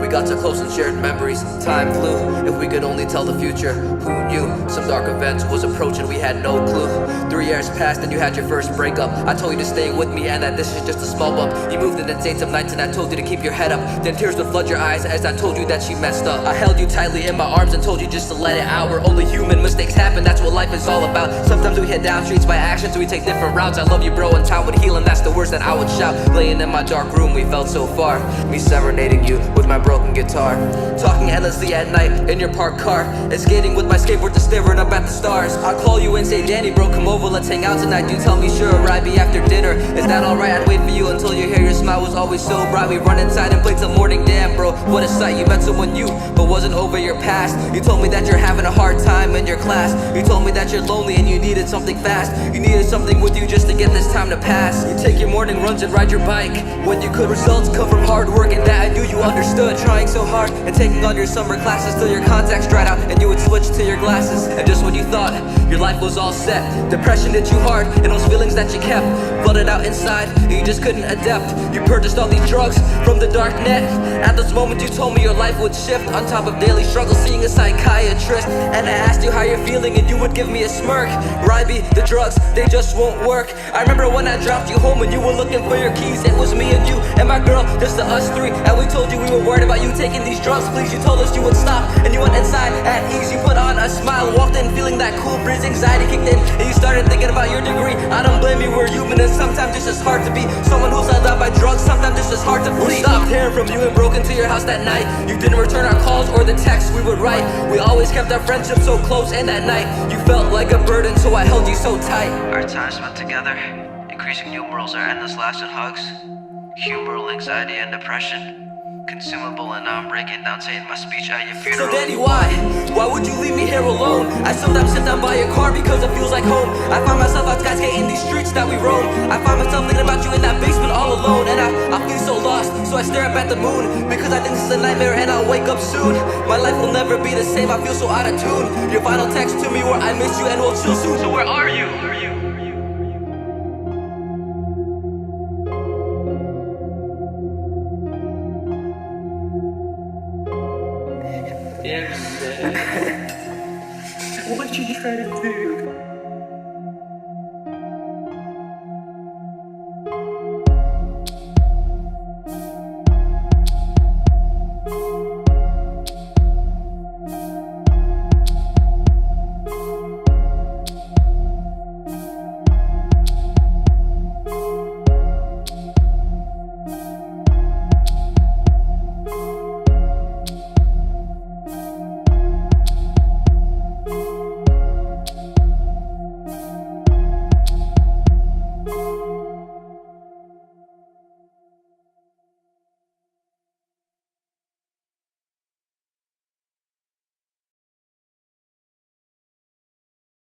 We got so close and shared memories. Time flew. If we could only tell the future, who knew? Some dark events was approaching, we had no clue. 3 years passed and you had your first breakup. I told you to stay with me and that this is just a small bump. You moved in and stayed some nights and I told you to keep your head up. Then tears would flood your eyes as I told you that she messed up. I held you tightly in my arms and told you just to let it out. We're only human, mistakes happen, that's what life is all about. Sometimes we hit down streets by actions, we take different routes. I love you bro and time would heal and that's the words that I would shout. Laying in my dark room, we felt so far. Me serenading you with my broken guitar. Talking endlessly at night in your parked car. And skating with my skateboard to staring up at the stars. I call you and say, Danny bro, come over, let's hang out tonight. You tell me sure, R.I.P after dinner. Is that alright? I'd wait for you until you hear your smile was always so bright. We run inside and play till morning, damn bro, what a sight. You met someone new, but wasn't over your past. You told me that you're having a hard time in your class. You told me that you're lonely and you needed something fast. You needed something with you just to get this time to pass. You take your morning runs and ride your bike when you could. Results come from hard work and that I knew you understood. Trying so hard and taking on your summer classes till your contacts dried out and you would switch to your glasses. And just when you thought your life was all set, depression hit you hard and those feelings that you kept flooded out inside and you just couldn't adapt. You purchased all these drugs from the dark net. At those moments you told me your life would shift. On top of daily struggles seeing a psychiatrist. And I asked you how you're feeling and you would give me a smirk. R.I.P, the drugs, they just won't work. I remember when I dropped you home and you were looking for your keys. It was me and you and my girl, just the us three. And we told you we were worried about you taking these drugs. Please, you told us you would stop and you went inside at ease. You put on a smile, walked in feeling that cool breeze. Anxiety kicked in and you started thinking about your degree. I don't blame you, we're human and sometimes it's just hard to be someone who's held out by drugs. Sometimes it's just hard to flee. We stopped hearing from you and broke into your house that night. You didn't return our calls or the texts we would write. We always kept our friendship so close, and that night you felt like a burden, so I held you so tight. Our time spent together, increasing numerals, our endless laughs and hugs, humoral anxiety and depression, consumable, and now I'm breaking down saying my speech at your funeral. So Danny, why would you leave me here alone? I sometimes sit down by your car because it feels like home. I find myself out skyscaping these streets that we roam. I find myself thinking about you in that basement all alone. And I feel so lost, so I stare up at the moon because I think this is a nightmare and I'll wake up soon. My life will never be the same, I feel so out of tune. Your final text to me where I miss you and we'll chill soon. So where are you? Yeah, what'd you try to do?